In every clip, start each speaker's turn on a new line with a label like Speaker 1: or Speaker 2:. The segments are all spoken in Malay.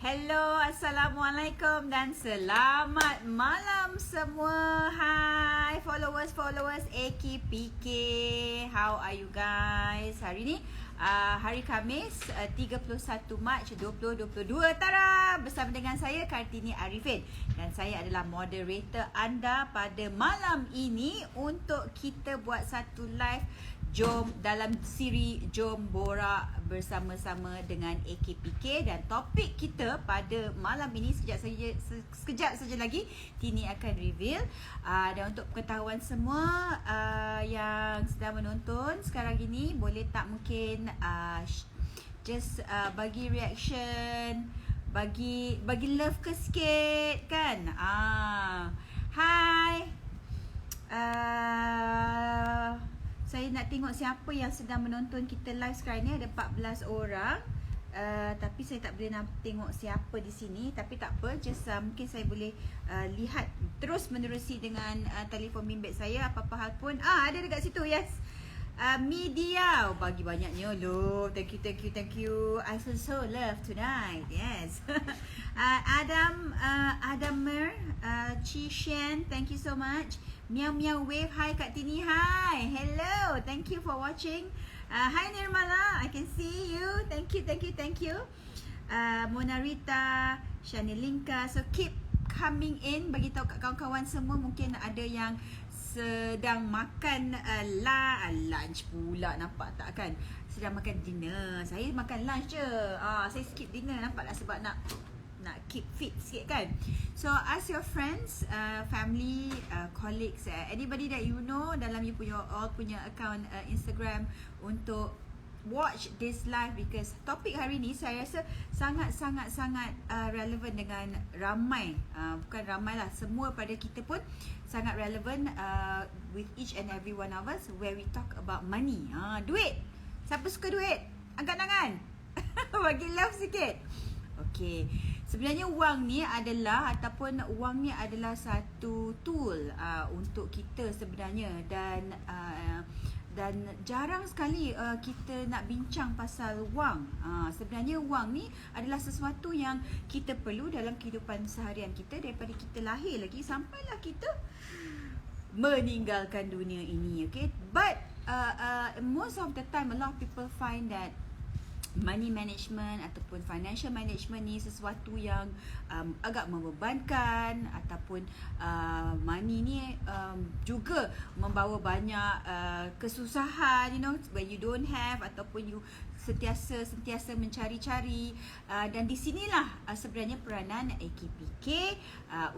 Speaker 1: Hello, Assalamualaikum dan selamat malam semua. Hai followers AKPK. How are you guys? Hari ni hari Khamis 31 Mac 2022. Tara, bersama dengan saya Kartini Ariffin dan saya adalah moderator anda pada malam ini untuk kita buat satu live dalam siri Jom Borak bersama-sama dengan AKPK, dan topik kita pada malam ini sekejap saja lagi Tini akan reveal. Dan untuk pengetahuan semua yang sedang menonton sekarang ini, boleh tak mungkin just bagi reaction, bagi love ke sikit kan. Hi, saya nak tengok siapa yang sedang menonton kita live sekarang ni. Ada 14 orang. Tapi saya tak boleh nak tengok siapa di sini. Tapi tak apa, just mungkin saya boleh lihat terus menerusi dengan telefon bimbit saya. Apa-apa hal pun. Ada dekat situ, yes. Media, bagi banyaknya loh. Thank you. I feel so loved tonight. Yes. Adamer, Chishan, thank you so much. Meow Meow Wave, hi Kak Tini, hi. Hello, thank you for watching. Hi Nirmala, I can see you. Thank you. Mona Rita, Shanilinka. So keep coming in, bagi tahu kat kawan-kawan semua. Mungkin ada yang sedang makan lunch pula, nampak tak kan? Sedang makan dinner. Saya makan lunch je. Saya skip dinner, nampak tak? Sebab nak keep fit sikit kan. So ask your friends, family, colleagues, anybody that you know dalam you punya account Instagram untuk watch this live, because topik hari ni saya rasa sangat relevan dengan ramai, bukan ramai lah, semua pada kita pun sangat relevan with each and every one of us, where we talk about money. Duit. Siapa suka duit? Angkat tangan. Bagi love sikit. Okay, sebenarnya wang ni adalah satu tool untuk kita sebenarnya, dan jarang sekali kita nak bincang pasal wang. Sebenarnya wang ni adalah sesuatu yang kita perlu dalam kehidupan seharian kita, daripada kita lahir lagi sampailah kita meninggalkan dunia ini. Okay, but most of the time a lot of people find that money management ataupun financial management ni sesuatu yang agak membebankan, ataupun money ni juga membawa banyak kesusahan, when you don't have, ataupun you sentiasa mencari-cari. Dan di sinilah sebenarnya peranan AKPK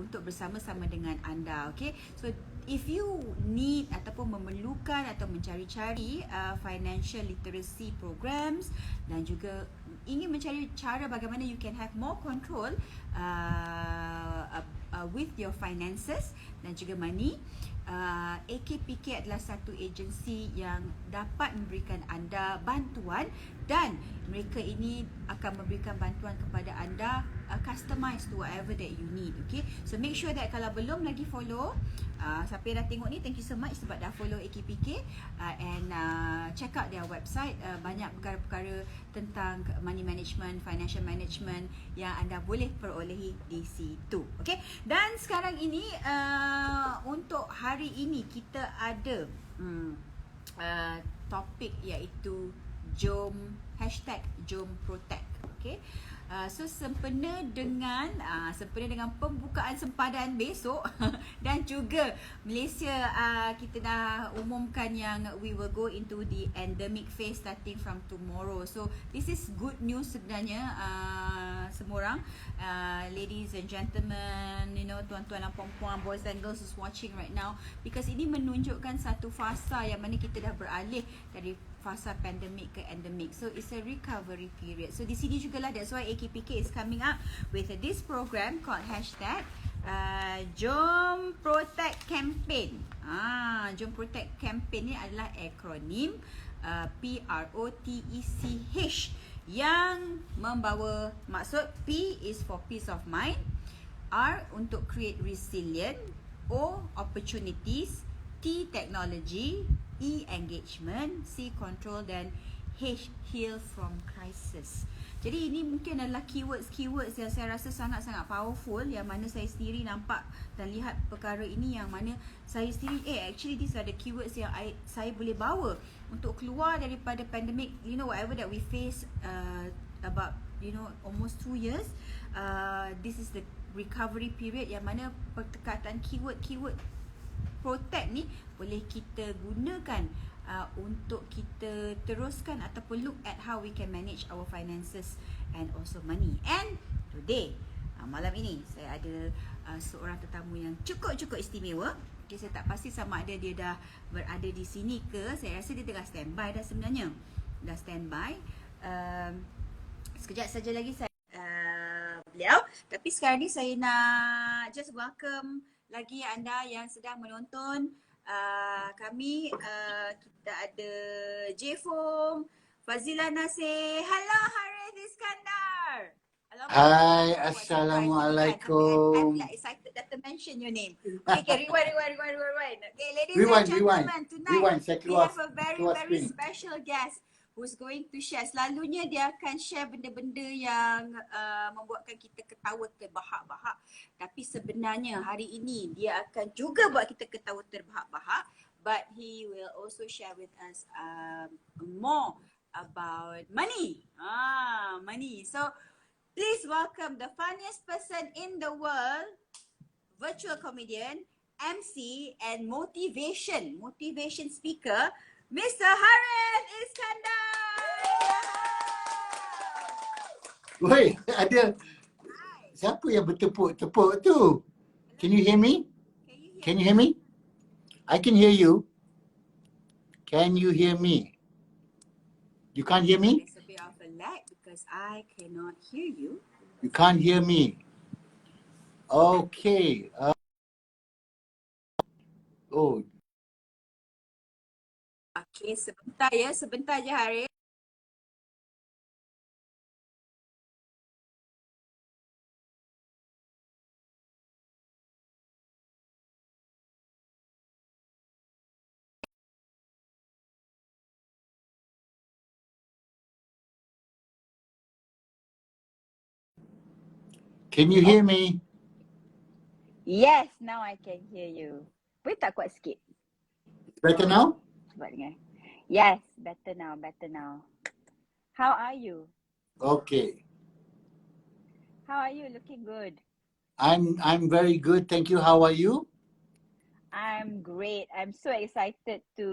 Speaker 1: untuk bersama-sama dengan anda. Okay, so if you need ataupun memerlukan atau mencari-cari financial literacy programs, dan juga ingin mencari cara bagaimana you can have more control with your finances dan juga money, AKPK adalah satu agensi yang dapat memberikan anda bantuan, dan mereka ini akan memberikan bantuan kepada anda customized to whatever that you need. Okay, so make sure that kalau belum lagi follow, siapa yang dah tengok ni, thank you so much sebab dah follow AKPK, and check out their website. Banyak perkara-perkara tentang money management, financial management yang anda boleh perolehi di situ. Okay, dan sekarang ini untuk hari ini kita ada topik iaitu #JomPROTECH. Okay, so sempena dengan pembukaan sempadan besok dan juga Malaysia kita dah umumkan yang we will go into the endemic phase starting from tomorrow. So this is good news sebenarnya, semua orang, ladies and gentlemen, tuan-tuan dan puan-puan, boys and girls who's watching right now, because ini menunjukkan satu fasa yang mana kita dah beralih dari fasa pandemik ke endemic. So it's a recovery period. So di sini jugalah, that's why AKPK is coming up with this program called #JomPROTECH campaign. JomPROTECH campaign ni adalah akronim PROTECH yang membawa maksud P is for peace of mind, R untuk create resilient, O opportunities, T technology, E engagement, C control, dan H, heal from crisis. Jadi ini mungkin adalah keywords yang saya rasa sangat-sangat powerful, yang mana saya sendiri nampak dan lihat perkara ini, yang mana saya sendiri actually these are the keywords yang saya boleh bawa untuk keluar daripada pandemik, you know, whatever that we face about, you know, almost 2 years. This is the recovery period, yang mana pertekatan keyword protect ni boleh kita gunakan untuk kita teruskan ataupun look at how we can manage our finances and also money. And today, malam ini saya ada seorang tetamu yang cukup istimewa. Okay, saya tak pasti sama ada dia dah berada di sini ke. Saya rasa dia tengah standby dah sebenarnya. Dah standby. Sekejap saja lagi saya beliau. Tapi sekarang ni saya nak just welcome lagi anda yang sedang menonton kami. Kita ada J-Foam, Fazila Nasir. Hello Harith Iskander.
Speaker 2: Hai, Assalamualaikum.
Speaker 1: I'm excited that to mention your name. Okay, rewind. Okay, ladies and gentlemen, tonight we have a very special guest who's going to share. Selalunya dia akan share benda-benda yang membuatkan kita ketawa terbahak-bahak. Tapi sebenarnya hari ini dia akan juga buat kita ketawa terbahak-bahak. But he will also share with us more about money. Money. So please welcome the funniest person in the world, virtual comedian, MC and motivation speaker, Mr. Harith Iskander.
Speaker 2: Woi, ada siapa yang bertepuk-tepuk tu? Can you hear me? Can you hear me? I can hear you. Can you hear me? You can't hear me?
Speaker 1: There's a bit of a lag because I cannot hear you.
Speaker 2: You can't hear me. Okay. Oh.
Speaker 1: Okay, sebentar je Harith.
Speaker 2: Can you hear me?
Speaker 1: Yes, now I can hear you. Boleh tak kuat sikit?
Speaker 2: Better now?
Speaker 1: Cuba dengar. Yes, better now. How are you?
Speaker 2: Okay.
Speaker 1: How are you? Looking good.
Speaker 2: I'm very good. Thank you. How are you?
Speaker 1: I'm great. I'm so excited to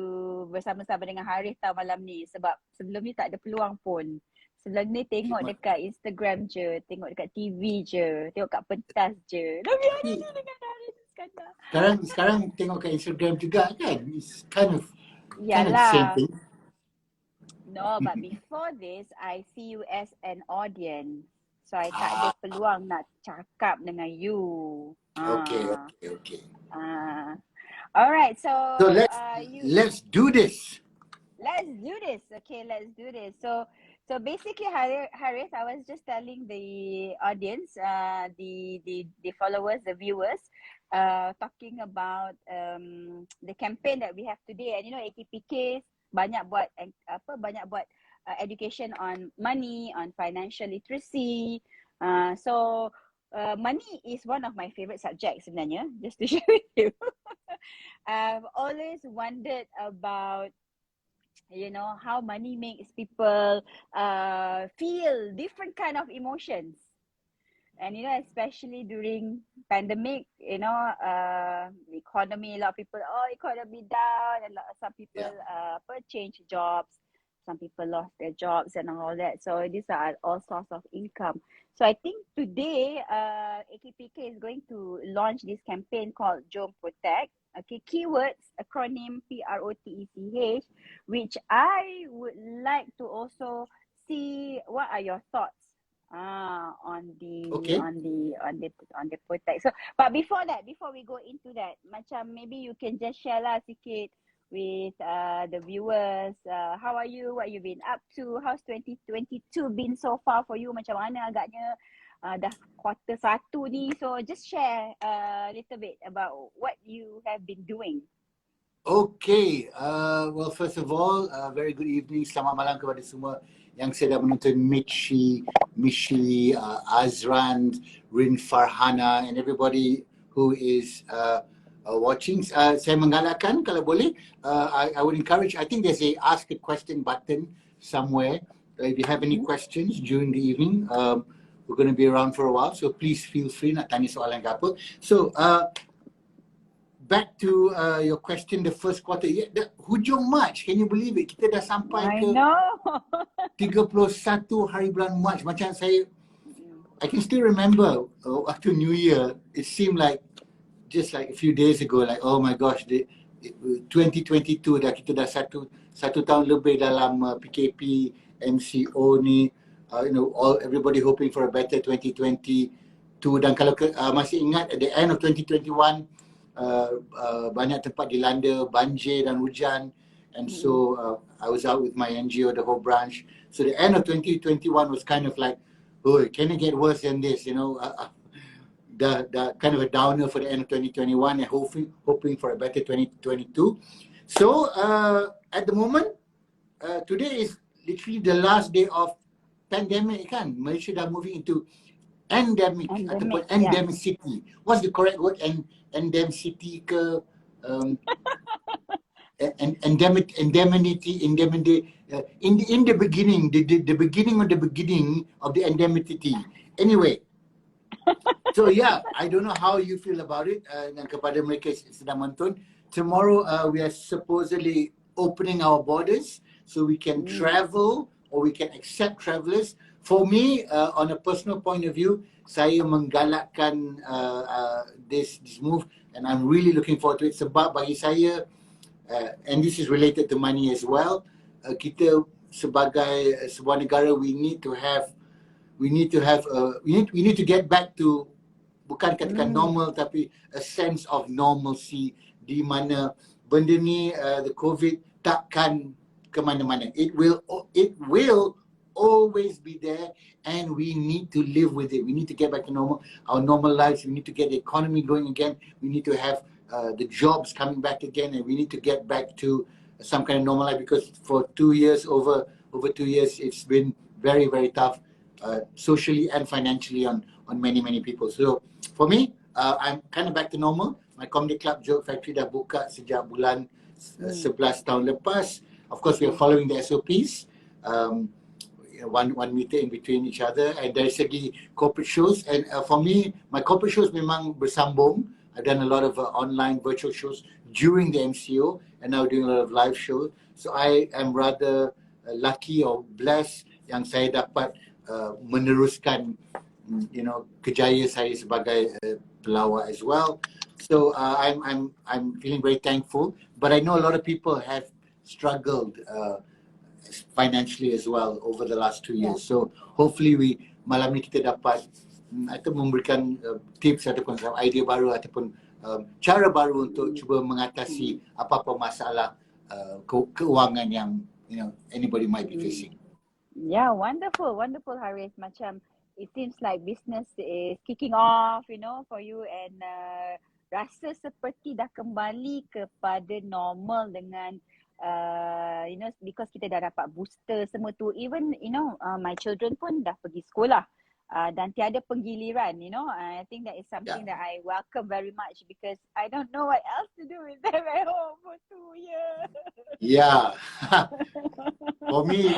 Speaker 1: bersama-sama dengan Harith tau malam ni, sebab sebelum ni tak ada peluang pun. Sebelum ni tengok dekat Instagram je, tengok dekat TV je, tengok kat pentas je. Tapi hari ni dengan Harith Iskander.
Speaker 2: Sekarang tengok kat Instagram juga kan? It's kind of the same thing.
Speaker 1: No, but before this, I see you as an audience. So I tak ada peluang nak cakap dengan you.
Speaker 2: Okay.
Speaker 1: Alright, so
Speaker 2: let's do this.
Speaker 1: Let's do this. Okay, let's do this. So basically, Harith, I was just telling the audience, the followers, the viewers, talking about the campaign that we have today. And you know, AKPK banyak buat education on money, on financial literacy. So money is one of my favorite subjects sebenarnya, just to share with you. I've always wondered about, you know, how money makes people feel different kind of emotions. And you know, especially during pandemic, you know, the economy, a lot of people, economy down, and some people change jobs, some people lost their jobs and all that. So these are all sorts of income. So I think today AKPK is going to launch this campaign called JomPROTECH. Okay, keywords, acronym PROTECH, which I would like to also see what are your thoughts on the protect. So, but before we go into that, macam maybe you can just share lah sikit with the viewers. How are you? What you been up to? How's 2022 been so far for you? Macam mana agaknya dah quarter 1 ni? So just share a little bit about what you have been doing.
Speaker 2: Okay, well first of all, very good evening, selamat malam kepada semua yang sedang menonton Mishi, Azran, Rin Farhana and everybody who is watching. Saya menggalakkan kalau boleh, I would encourage, I think there's a ask a question button somewhere. If you have any questions during the evening, we're going to be around for a while, so please feel free nak tanya soalan ke apa. So, back to your question, the first quarter. Yeah, the hujung March, can you believe it? Kita dah sampai ke 31 hari bulan March. Macam I can still remember after New Year, it seemed like just like a few days ago, like oh my gosh, 2022 dah, kita dah satu tahun lebih dalam PKP, MCO ni, everybody hoping for a better 2022. Dan kalau masih ingat, at the end of 2021, banyak tempat dilanda banjir dan hujan, and so I was out with my NGO, the whole branch. So the end of 2021 was kind of like, oh, can it get worse than this? The kind of a downer for the end of 2021, and hoping for a better 2022. So at the moment, today is literally the last day of pandemic kan. Malaysia dah moving into endemic ataupun endemicity. What's the correct word? Endemicity ke indemnity, in the beginning, the beginning of the indemnity. Anyway, so yeah, I don't know how you feel about it. Dan kepada mereka sedang menonton, tomorrow we are supposedly opening our borders so we can travel or we can accept travelers. For me, on a personal point of view, saya menggalakkan this move, and I'm really looking forward to it. Sebab bagi saya, and this is related to money as well, kita sebagai sebuah negara, we need to get back to, bukan katakan normal, tapi a sense of normalcy, di mana benda ni, the COVID takkan ke mana-mana. It will always be there, and we need to live with it. We need to get back to our normal lives. We need to get the economy going again. We need to have the jobs coming back again, and we need to get back to some kind of normal life, because for 2 years, over 2 years, it's been very, very tough, socially and financially on many people. So for me, I'm kind of back to normal. My comedy club Joke Factory dah buka sejak bulan 11 tahun lepas. Of course, we are following the SOPs. One meter in between each other, and dari segi corporate shows, and for me, my corporate shows memang bersambung. I've done a lot of online virtual shows during the MCO, and now doing a lot of live shows. So I am rather lucky or blessed yang saya dapat meneruskan kejayaan saya sebagai pelawak as well. So I'm feeling very thankful, but I know a lot of people have struggled financially as well over the last 2 years. So hopefully malam ni kita dapat atau memberikan tips ataupun idea baru ataupun cara baru untuk cuba mengatasi apa-apa masalah keuangan yang anybody might be facing.
Speaker 3: Yeah, wonderful Harith. Macam it seems like business is kicking off, for you, and rasa seperti dah kembali kepada normal dengan because kita dah dapat booster semua tu. Even my children pun dah pergi sekolah dan tiada penggiliran. I think that is something that I welcome very much, because I don't know what else to do with them at home for 2 years.
Speaker 2: Yeah. For me,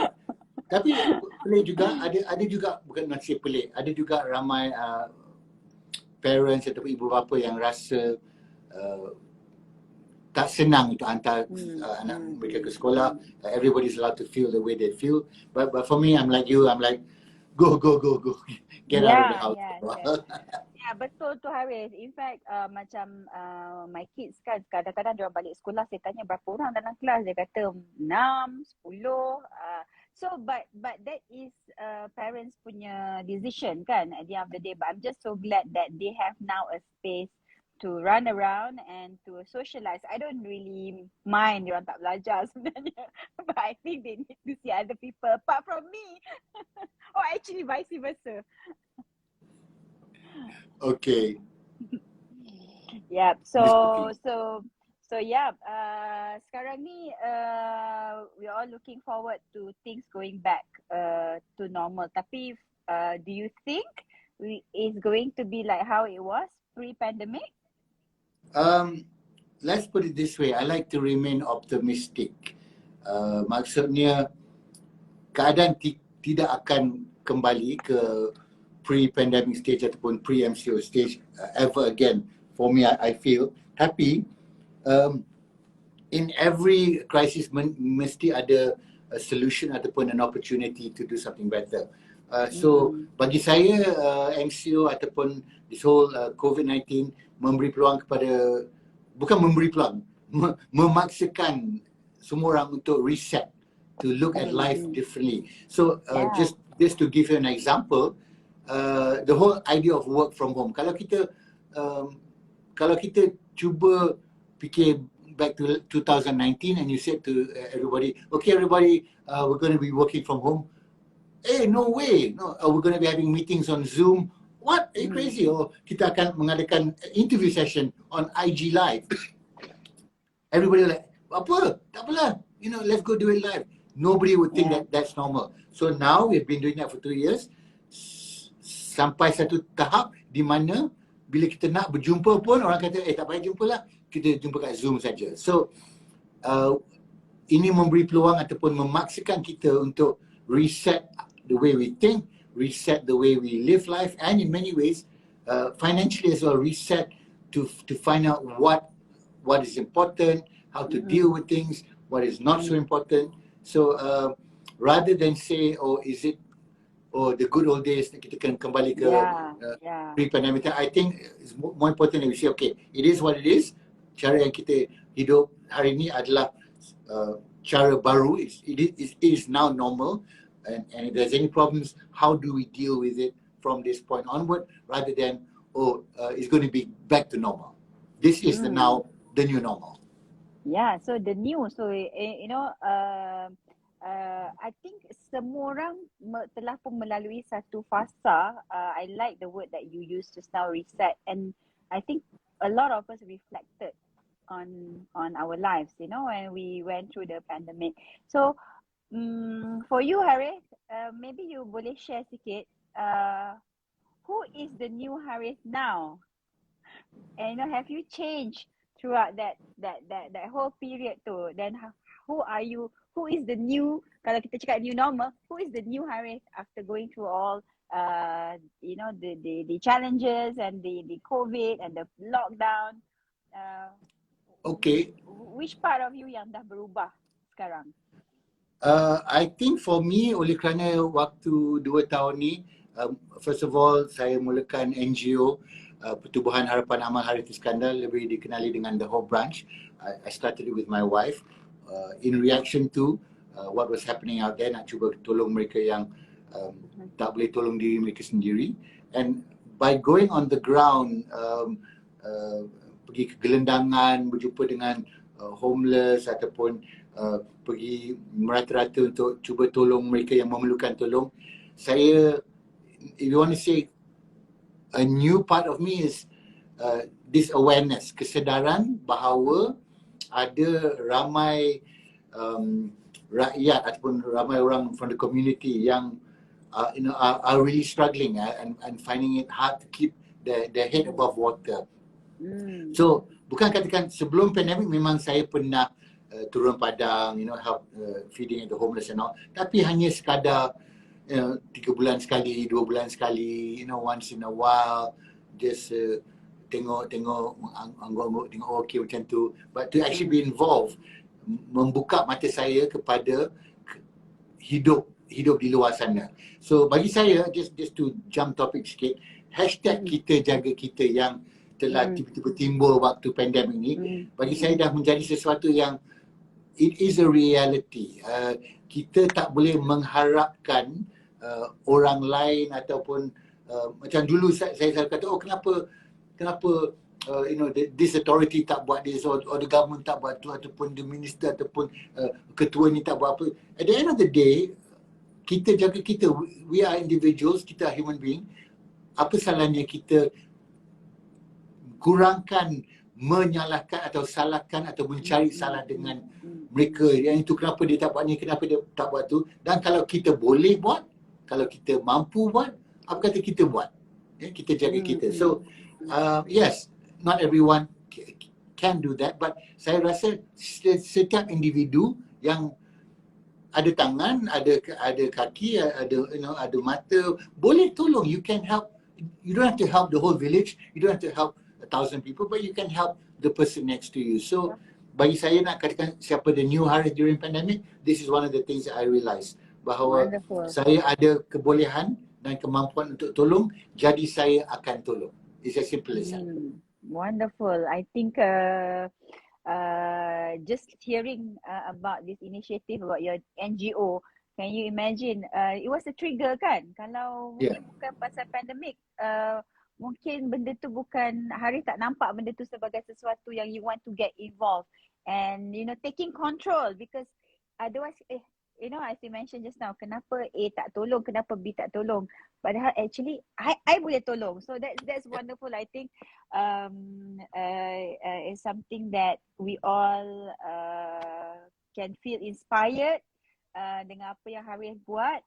Speaker 2: tapi pelik juga, ada juga, bukan nasib pelik, ada juga ramai parents ataupun ibu bapa yang rasa tak senang untuk hantar anak mereka ke sekolah. Everybody's allowed to feel the way they feel. But for me, I'm like you. I'm like, go. Get out of the house.
Speaker 3: Yeah, betul tu Harith. In fact, macam my kids kan, kadang-kadang diorang balik sekolah, saya tanya berapa orang dalam kelas. Dia kata 6, 10. So, but that is parents punya decision kan at the end of the day. But I'm just so glad that they have now a space to run around and to socialize. I don't really mind diorang tak belajar sebenarnya, but I think they need to see other people apart from me. Or actually vice versa.
Speaker 2: Okay.
Speaker 3: Yeah. So So yeah, sekarang ni we are all looking forward to things going back to normal. Tapi do you think it's going to be like how it was pre-pandemic?
Speaker 2: Let's put it this way. I like to remain optimistic. Maksudnya keadaan tidak akan kembali ke pre-pandemic stage ataupun pre-MCO stage ever again. For me, I feel. Tapi in every crisis mesti ada a solution ataupun an opportunity to do something better. So bagi saya MCO ataupun this whole COVID-19 memberi peluang kepada, bukan memberi peluang, memaksakan semua orang untuk reset, to look at life differently. So just to give you an example, the whole idea of work from home. Kalau kita cuba fikir back to 2019 and you said to everybody, okay everybody, we're going to be working from home. Hey, no way. No, we're going to be having meetings on Zoom. What? Are you crazy? Or kita akan mengadakan interview session on IG Live. Everybody like, apa? Tak apalah. You know, let's go do it live. Nobody would think that that's normal. So now we've been doing that for 2 years. Sampai satu tahap di mana bila kita nak berjumpa pun orang kata, tak payah jumpa lah. Kita jumpa kat Zoom saja. So ini memberi peluang ataupun memaksakan kita untuk reset the way we think, reset the way we live life, and in many ways financially as well, reset to find out what is important, how to deal with things, what is not so important. So rather than say, the good old days, kita kan kembali ke pre-pandemic, I think it's more important that we say, okay, it is what it is. Cara yang kita hidup hari ini adalah cara baru. It is now normal. And if there's any problems, how do we deal with it from this point onward, rather than, it's going to be back to normal. This is the new normal.
Speaker 3: Yeah, so the new, so you know, I think semua orang telah pun melalui satu fasa. I like the word that you used just now, reset, and I think a lot of us reflected on our lives, you know, when we went through the pandemic. So for you, Harith, maybe you boleh share sikit, who is the new Harith now? And you know, have you changed throughout that whole period tu? Then who are you? Who is the new, kalau kita cakap new normal, who is the new Harith after going through all you know, the challenges and the COVID and the lockdown?
Speaker 2: Okay.
Speaker 3: Which part of you yang dah berubah sekarang?
Speaker 2: I think for me, oleh kerana waktu 2 tahun ni, first of all, saya mulakan NGO Pertubuhan Harapan Amal Harith Iskander, lebih dikenali dengan The Hope Branch. I started it with my wife in reaction to what was happening out there, nak cuba tolong mereka yang tak boleh tolong diri mereka sendiri. And by going on the ground, pergi ke gelendangan, berjumpa dengan homeless ataupun pergi merata-rata untuk cuba tolong mereka yang memerlukan tolong. Saya, if you want to say, a new part of me is this awareness, kesedaran bahawa ada ramai rakyat ataupun ramai orang from the community yang you know, are really struggling and finding it hard to keep their head above water. So bukan katakan sebelum pandemik memang saya pernah turun padang, you know, help feeding the homeless and all, tapi hanya sekadar 3 bulan sekali, 2 bulan sekali, you know, once in a while, just tengok angguk-angguk, tengok okay macam tu. But to actually be involved, membuka mata saya kepada hidup di luar sana. So bagi saya, just to jump topic sikit, hashtag kita jaga kita yang telah tiba-tiba timbul waktu pandemik ni, bagi saya dah menjadi sesuatu yang it is a reality. Kita tak boleh mengharapkan orang lain ataupun macam dulu saya selalu kata, kenapa you know, this authority tak buat this, or the government tak buat tu, ataupun the minister ataupun ketua ni tak buat apa. At the end of the day, kita jaga kita, we are individuals, kita human being. Apa salahnya kita kurangkan menyalahkan atau salahkan atau mencari salah dengan mereka. Yang itu kenapa dia tak buat ni, kenapa dia tak buat tu. Dan kalau kita boleh buat, kalau kita mampu buat, apa kata kita buat. Kita jaga kita. So, yes, not everyone can do that, but saya rasa setiap individu yang ada tangan, ada kaki, ada mata, boleh tolong. You can help. You don't have to help the whole village. You don't have to help 1,000 people, but you can help the person next to you. So, bagi saya nak katakan siapa the new Harith during pandemic, this is one of the things that I realised. Bahawa saya ada kebolehan dan kemampuan untuk tolong, jadi saya akan tolong. It's as simple as that.
Speaker 3: Wonderful. I think just hearing about this initiative about your NGO, can you imagine? It was a trigger kan? Kalau bukan pasal pandemik, mungkin benda tu bukan, Harith tak nampak benda tu sebagai sesuatu yang you want to get involved and taking control, because otherwise as you mentioned just now, kenapa A tak tolong, kenapa B tak tolong, padahal actually I boleh tolong. So that's wonderful. I think is something that we all can feel inspired dengan apa yang Harith buat,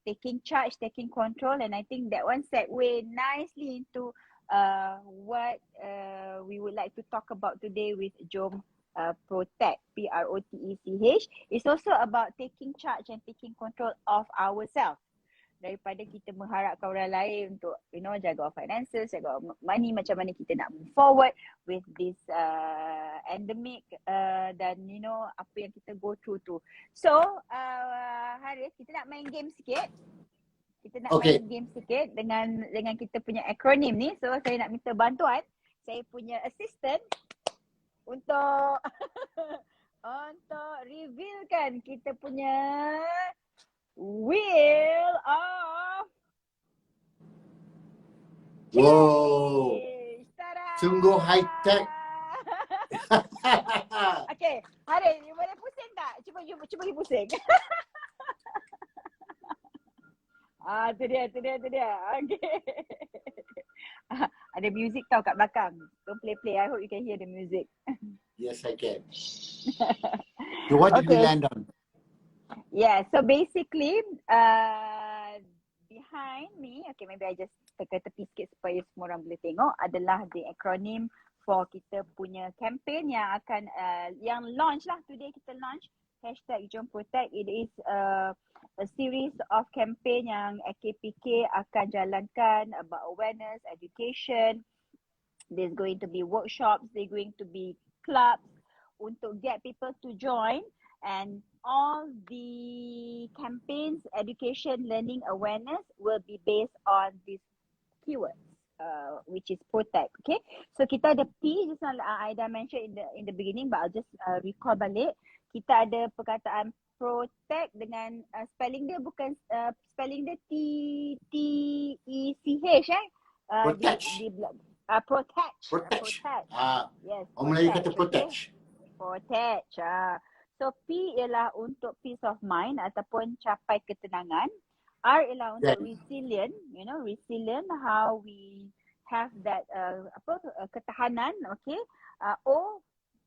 Speaker 3: taking charge, taking control. And I think that one segue nicely into what we would like to talk about today with JomPROTECH, PROTECH. It's also about taking charge and taking control of ourselves. Daripada kita mengharapkan orang lain untuk jaga our finances, jaga our money, macam mana kita nak move forward with this endemic dan apa yang kita go through tu. So Harith, kita nak main game sikit. Main game sikit dengan kita punya acronym ni. So saya nak minta bantuan saya punya assistant untuk untuk revealkan kita punya wheel of change.
Speaker 2: Wow. Sungguh high tech.
Speaker 3: Okay, Harith, you boleh pusing tak? Cuba you pusing. Tu dia. Okay. Ada music tau kat belakang. Don't play. I hope you can hear the music.
Speaker 2: Yes, I can. So what did we land on?
Speaker 3: Yeah, so basically behind me, okay, maybe I just tekan tepi sikit supaya semua orang boleh tengok, adalah the acronym for kita punya campaign yang akan yang launch lah today. Kita launch #JomPROTECH. It is a series of campaign yang AKPK akan jalankan about awareness, education. There's going to be workshops, there's going to be clubs untuk get people to join, and all the campaigns, education, learning, awareness will be based on these keywords, which is protect. Okay, so kita ada P, just now I dah mention in the beginning, but I'll just recall balik. Kita ada perkataan protect dengan spelling dia bukan spelling dia T-E-C-H
Speaker 2: Protect.
Speaker 3: Protect. Yes.
Speaker 2: Orang Melayu kata protect.
Speaker 3: Protect. So P ialah untuk peace of mind ataupun capai ketenangan. R ialah untuk resilient, resilient, how we have that ketahanan, okay. O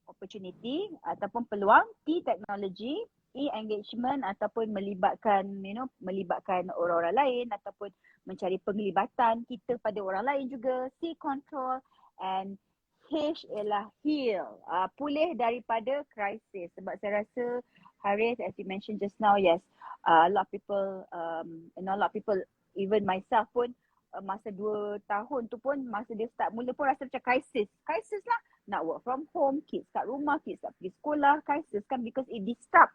Speaker 3: opportunity ataupun peluang. T teknologi. E engagement ataupun melibatkan orang-orang lain ataupun mencari penglibatan kita pada orang lain juga. C control, and H ialah heal, pulih daripada krisis. Sebab saya rasa Harith, as you mentioned just now, yes, a lot of people even myself pun masa 2 tahun tu pun, masa dia start mula pun rasa macam krisis lah, nak work from home, kids kat rumah, kids tak pergi sekolah, krisis kan, because it disrupt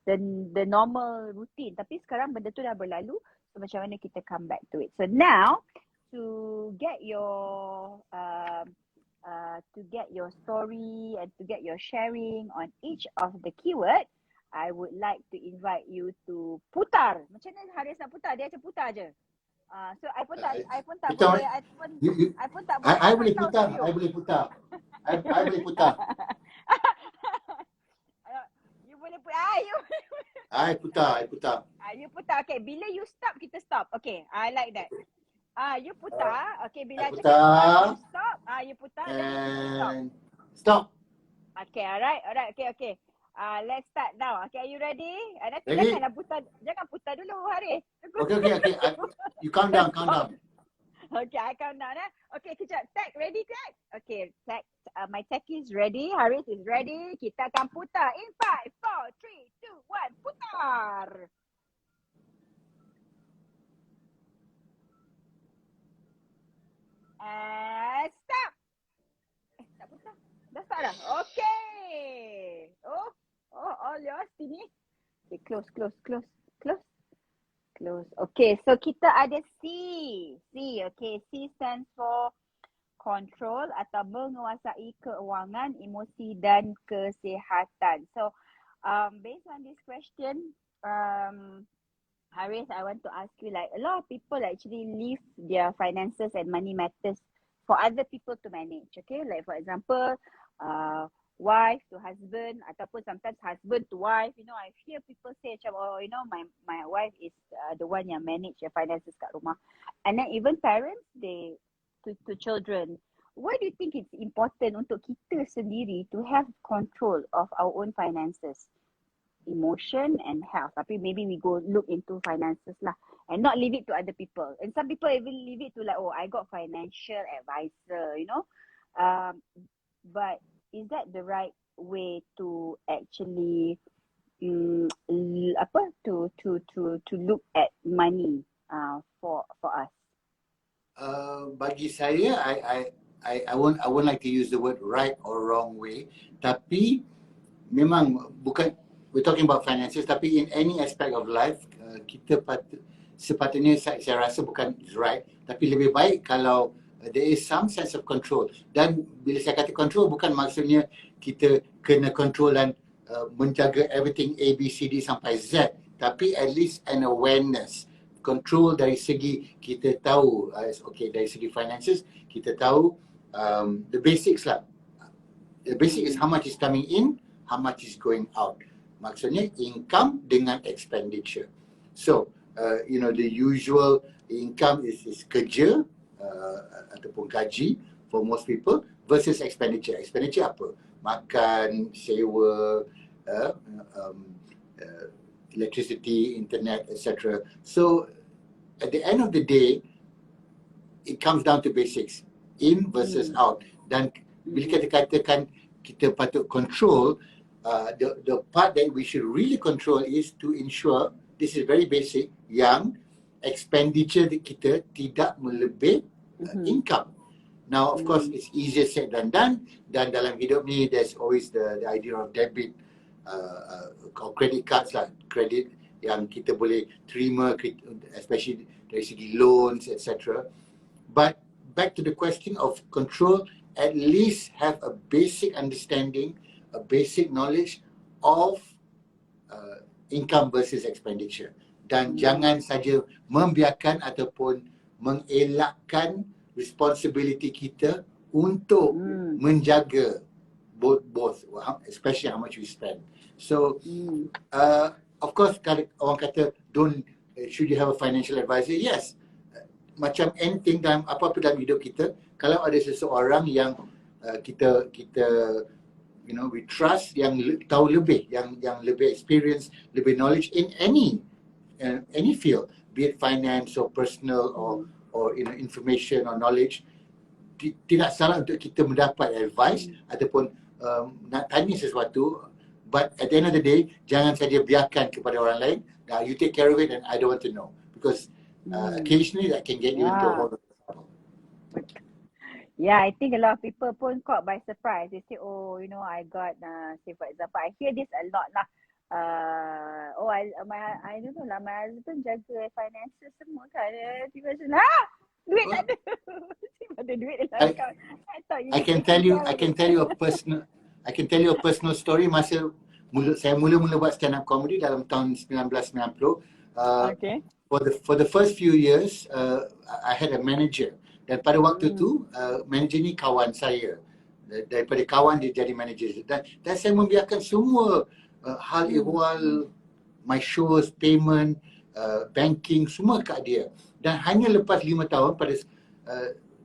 Speaker 3: the normal routine. Tapi sekarang benda tu dah berlalu, so macam mana kita come back to it. So now to get your story and to get your sharing on each of the keyword, I would like to invite you to putar. Macam mana Harith nak putar? Dia macam putar je. So I pun tak boleh.
Speaker 2: I boleh putar.
Speaker 3: You boleh putar.
Speaker 2: I putar.
Speaker 3: You putar. Okay, bila you stop, kita stop. Okay, I like that. You putar. Okay, bila I cakap you stop, You putar then you stop.
Speaker 2: And stop.
Speaker 3: Okay, alright, okay. Let's start now. Okay, are you ready? Nanti
Speaker 2: Ready?
Speaker 3: jangan putar dulu, Harith.
Speaker 2: Okay. You count down.
Speaker 3: Okay, I count down. Okay, kejap. Tag, ready, tag? Okay, tag. My tag is ready. Harith is ready. Kita akan putar. In 5, 4, 3, 2, 1. Putar. And stop. Tak putar. Dah start dah? Okay. All yours, sini. Okay, close. Okay, so kita ada C. Okay, C stands for control atau menguasai keuangan, emosi dan kesihatan. So, based on this question, Harith, I want to ask you, like, a lot of people actually leave their finances and money matters for other people to manage. Okay, like for example, wife to husband ataupun sometimes husband to wife. You know, I hear people say macam, oh, you know, my wife is the one yang manage the finances kat rumah. And then even parents, they to children. Why do you think it's important untuk kita sendiri to have control of our own finances, emotion and health? Tapi maybe we go look into finances lah and not leave it to other people. And some people even leave it to like, oh, I got financial advisor, you know. But is that the right way to actually to look at money for us?
Speaker 2: Bagi saya, I won't like to use the word right or wrong way. Tapi memang bukan, we're talking about finances, tapi in any aspect of life, kita sepatutnya saya rasa bukan right, tapi lebih baik kalau there is some sense of control. Dan bila saya kata control, bukan maksudnya kita kena control dan menjaga everything A, B, C, D sampai Z, tapi at least an awareness. Control dari segi kita tahu, okay, dari segi finances, kita tahu the basics lah. The basic is how much is coming in, how much is going out. Maksudnya income dengan expenditure. So, you know, the usual income is kerja ataupun gaji for most people versus expenditure. Expenditure apa? Makan, sewa, electricity, internet, etc. So, at the end of the day, it comes down to basics. In versus out. Dan bila kita katakan kita patut control, the part that we should really control is to ensure, this is very basic, yang expenditure kita tidak melebih income. Now, of course, it's easier said than done. Dan dalam hidup ni, there's always the idea of debit, credit cards lah, credit yang kita boleh terima, especially dari segi loans, etc. But back to the question of control, at least have a basic understanding, a basic knowledge of income versus expenditure. Dan jangan saja membiarkan ataupun mengelakkan responsibility kita untuk menjaga both, especially how much we spend. So, of course, orang kata, should you have a financial advisor? Yes. Macam anything dalam apa-apa dalam hidup kita, kalau ada seseorang yang kita you know, we trust, yang tahu lebih, yang lebih experience, lebih knowledge in any field, be it finance or personal or you know, information or knowledge, tidak salah untuk kita mendapat advice ataupun nak tanya sesuatu. But at the end of the day, jangan saja biarkan kepada orang lain. You take care of it and I don't want to know, because occasionally that can get you into a whole lot of trouble.
Speaker 3: Yeah, I think a lot of people pun caught by surprise. They say, oh, you know, I got, say for example, I hear this a lot lah. I don't know lah, my husband jaga finances semua kan. Tiba macam, duit tak ada. Ada duit dalam account.
Speaker 2: I can tell you a personal story. Masa saya mula-mula buat stand up comedy dalam tahun 1990.
Speaker 3: Okay.
Speaker 2: For the first few years, I had a manager. Dan pada waktu tu, manager ni kawan saya. Daripada kawan dia jadi manager. Dan saya membiarkan semua hal ehwal, my shows, payment, banking, semua kat dia. Dan hanya lepas 5 tahun, pada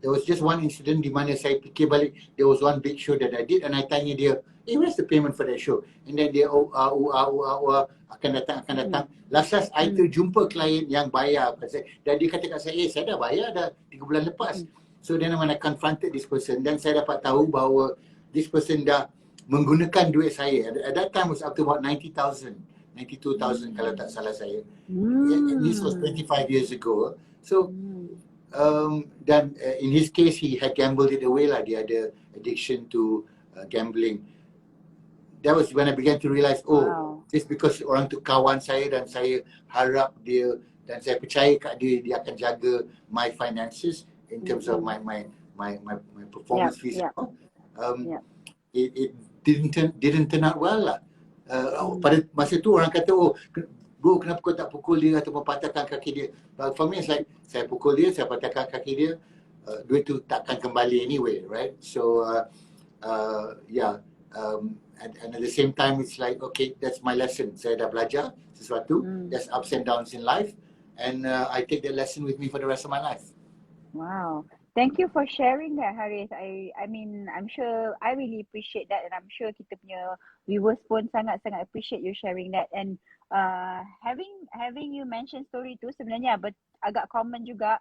Speaker 2: there was just one incident di mana saya fikir balik, there was one big show that I did and I tanya dia, where's the payment for that show? And then dia akan datang. Last I terjumpa klien yang bayar dan dia kata kat saya, saya dah bayar dah 3 bulan lepas. So then when I confronted this person, dan saya dapat tahu bahawa this person dah menggunakan duit saya. At that time was up to about 90,000, 92,000 kalau tak salah saya. This was 25 years ago. So dan in his case he had gambled it away lah. Dia ada addiction to gambling. That was when I began to realize, just because orang tu kawan saya dan saya harap dia dan saya percaya kat dia, dia akan jaga my finances in terms of my performance fees. It didn't turn out well lah. Pada masa tu orang kata, bro, kenapa kau tak pukul dia atau patahkan kaki dia? But for me it's like, saya pukul dia, saya patahkan kaki dia, duit tu takkan kembali anyway, right? So and at the same time it's like, okay, that's my lesson. Saya dah belajar sesuatu. There's ups and downs in life, and I take that lesson with me for the rest of my life.
Speaker 3: Wow. Thank you for sharing that, Harith. I mean, I'm sure I really appreciate that, and I'm sure kita punya viewers pun sangat-sangat appreciate you sharing that. And having you mention story tu sebenarnya agak common juga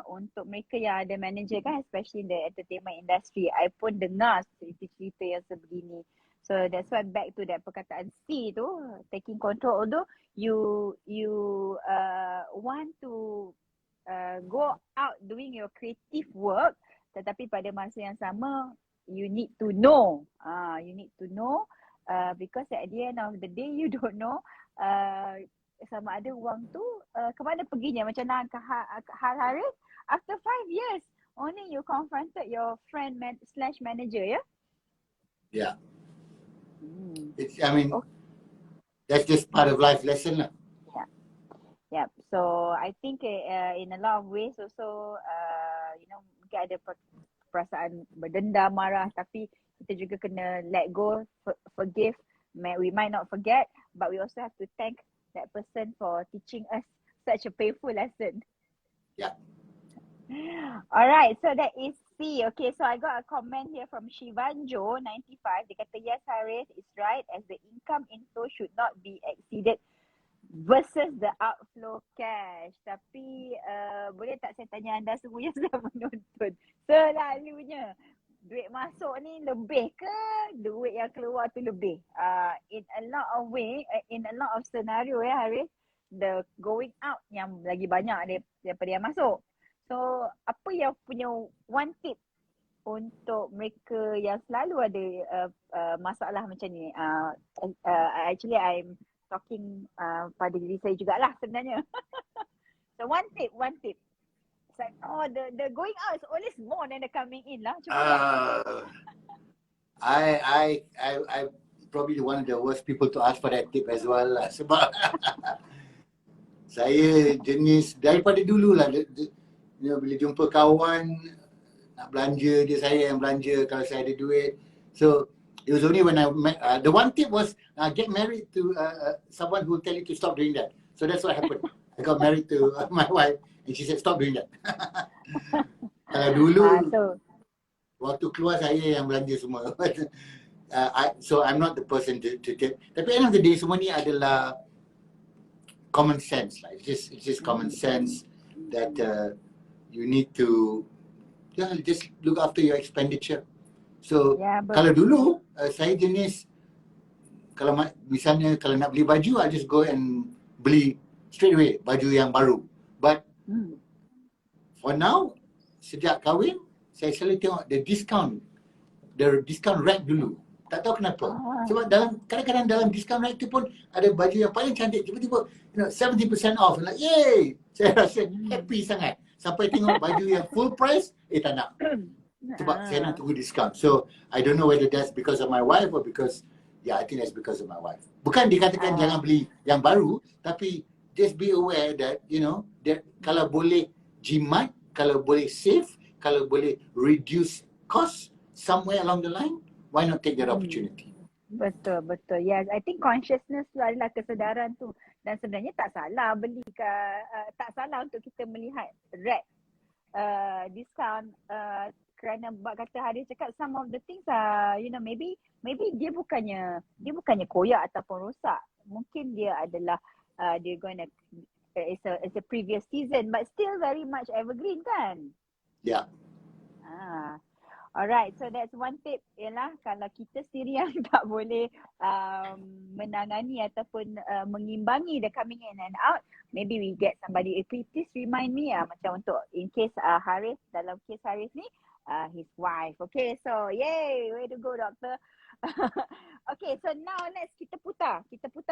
Speaker 3: untuk mereka yang ada manager kan, especially in the entertainment industry. I pun dengar cerita-cerita yang sebegini. So that's why back to that perkataan C tu, taking control. Although you want to go out doing your creative work, tetapi pada masa yang sama you need to know because at the end of the day you don't know sama ada wang tu ke mana perginya. Macam nak Harith, after 5 years only you confronted your friend slash manager, ya?
Speaker 2: Yeah. I mean, that's just part of life lesson lah.
Speaker 3: Yep. So I think in a lot of ways also, mungkin ada perasaan berdendam, marah, tapi kita juga kena let go, forgive. We might not forget, but we also have to thank that person for teaching us such a painful lesson.
Speaker 2: Yeah.
Speaker 3: Alright, so that is C. Okay, so I got a comment here from Shivanjo 95. Dia kata, yes, Harith is right, as the income inflow should not be exceeded versus the outflow cash. Tapi boleh tak saya tanya anda semua yang sedang menonton, selalunya duit masuk ni lebih ke duit yang keluar tu lebih? In a lot of way, in a lot of scenario ya Harith, the going out yang lagi banyak daripada yang masuk. So apa yang punya one tip untuk mereka yang selalu ada masalah macam ni? Actually I'm talking pada diri saya jugalah sebenarnya. So one tip. It's like, the going out is always more than the coming in lah.
Speaker 2: I probably one of the worst people to ask for that tip as well lah. Sebab saya jenis daripada dulu lah, bila jumpa kawan nak belanja, dia saya yang belanja kalau saya ada duit. So it was only when I met, the one tip was get married to someone who will tell you to stop doing that. So that's what happened. I got married to my wife and she said stop doing that. Kalau dulu waktu keluar saya yang belanja semua. So I'm not the person to tip. Tapi end of the day semua ni adalah common sense lah. It's just common sense that you need to just look after your expenditure. So kalau dulu saya jenis, kalau misalnya kalau nak beli baju, I just go and beli straight away baju yang baru. But for now, sejak kahwin, saya selalu tengok the discount rack dulu. Tak tahu kenapa. Sebab kadang-kadang dalam discount rack tu pun ada baju yang paling cantik. Tiba-tiba 70% off. Like, yay! Saya rasa happy sangat. Sampai tengok baju yang full price, tak nak. Sebab saya nak tunggu discount. So, I don't know whether that's because of my wife or because, I think that's because of my wife. Bukan dikatakan jangan beli yang baru, tapi just be aware that, that kalau boleh jimat, kalau boleh save, kalau boleh reduce cost somewhere along the line, why not take that opportunity?
Speaker 3: Betul. Yes, I think consciousness tu adalah kesedaran tu. Dan sebenarnya tak salah tak salah untuk kita melihat rack discount kerana buat kata Harith cakap some of the things you know, maybe dia bukannya koyak ataupun rosak. Mungkin dia adalah dia gonna it's a previous season but still very much evergreen kan?
Speaker 2: Yeah.
Speaker 3: Alright, so that's one tip ialah kalau kita sendiri yang tak boleh menangani ataupun mengimbangi the coming in and out, maybe we get somebody. Please remind me macam untuk in case Harith, dalam case Harith ni his wife. Okay, so yay, way to go doctor. Okay, so now kita putar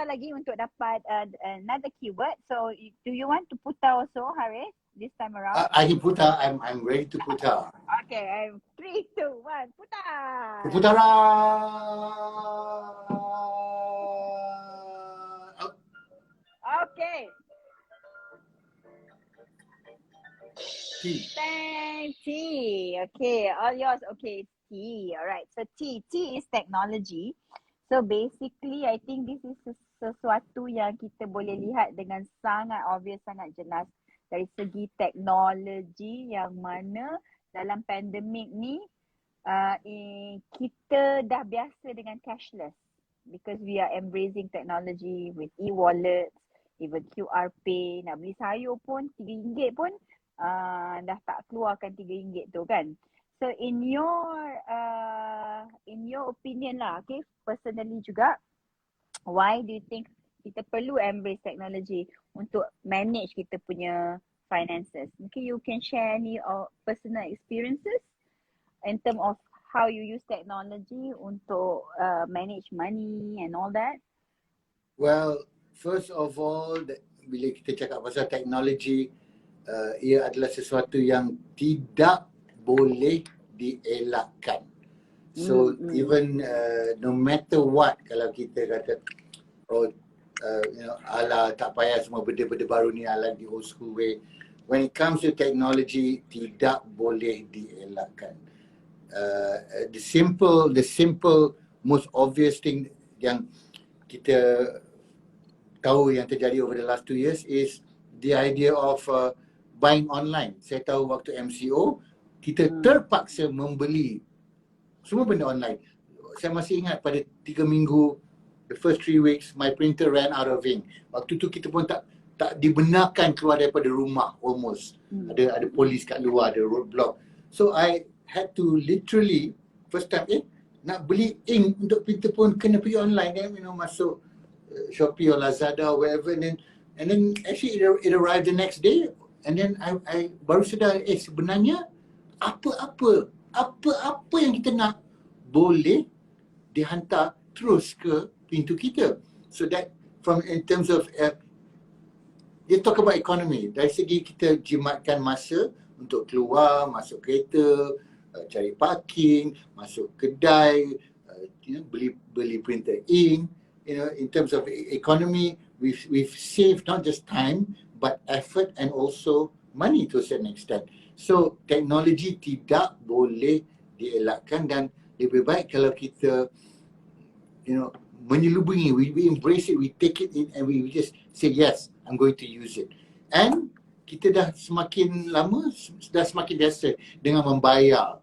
Speaker 3: lagi untuk dapat another keyword. So do you want to putar also Harith this time around?
Speaker 2: I can putar. I'm ready to putar.
Speaker 3: Okay, 3, 2, 1, putar.
Speaker 2: Putaran.
Speaker 3: Okay.
Speaker 2: T.
Speaker 3: Thank tea. Okay, all yours. Okay, tea. Alright. So tea is technology. So basically, I think this is sesuatu yang kita boleh lihat dengan sangat obvious, sangat jelas dari segi teknologi yang mana dalam pandemik ni kita dah biasa dengan cashless because we are embracing technology with e-wallets, even QR pay. Nak beli sayur pun RM3 pun dah tak keluarkan RM3 tu kan. So in your opinion lah, okay, personally juga, why do you think kita perlu embrace technology untuk manage kita punya finances? Mungkin you can share any personal experiences in terms of how you use technology untuk manage money and all that.
Speaker 2: Well, first of all, bila kita cakap pasal teknologi, ia adalah sesuatu yang tidak boleh dielakkan. So even no matter what, kalau kita kata you know, ala tak payah semua benda-benda baru ni, ala di old school way. When it comes to technology, tidak boleh dielakkan. The simple, most obvious thing yang kita tahu yang terjadi over the last 2 years is the idea of buying online. Saya tahu waktu MCO, kita terpaksa membeli semua benda online. Saya masih ingat pada 3 minggu, the first 3 weeks, my printer ran out of ink. Waktu tu kita pun tak dibenarkan keluar daripada rumah almost. Ada polis kat luar, ada roadblock. So I had to literally, first time, nak beli ink untuk printer pun kena pergi online, you know, masuk Shopee or Lazada or wherever, and then actually it arrived the next day, and then I baru sedar, sebenarnya apa-apa yang kita nak boleh dihantar terus ke pintu kita. So that in terms of you talk about economy, dari segi kita jimatkan masa untuk keluar, masuk kereta, cari parking, masuk kedai, you know, beli printer ink. You know, in terms of economy, we've saved not just time but effort and also money to a certain extent. So teknologi tidak boleh dielakkan dan lebih baik kalau kita, you know, menyelubungi, we embrace it, we take it in and we just say yes, I'm going to use it. And kita dah semakin lama, dah semakin biasa dengan membayar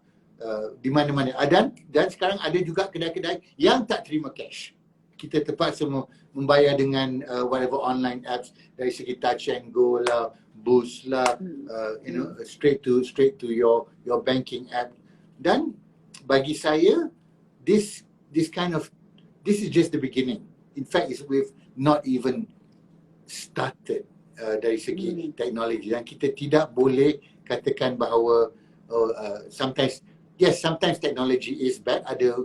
Speaker 2: di mana-mana. Dan sekarang ada juga kedai-kedai yang tak terima cash. Kita terpaksa membayar dengan whatever online apps, dari segi touch and go lah, Boost lah, you know, straight to your banking app. Dan bagi saya, this is just the beginning. In fact, we've not even started dari segi teknologi, dan kita tidak boleh katakan bahawa sometimes technology is bad. Ada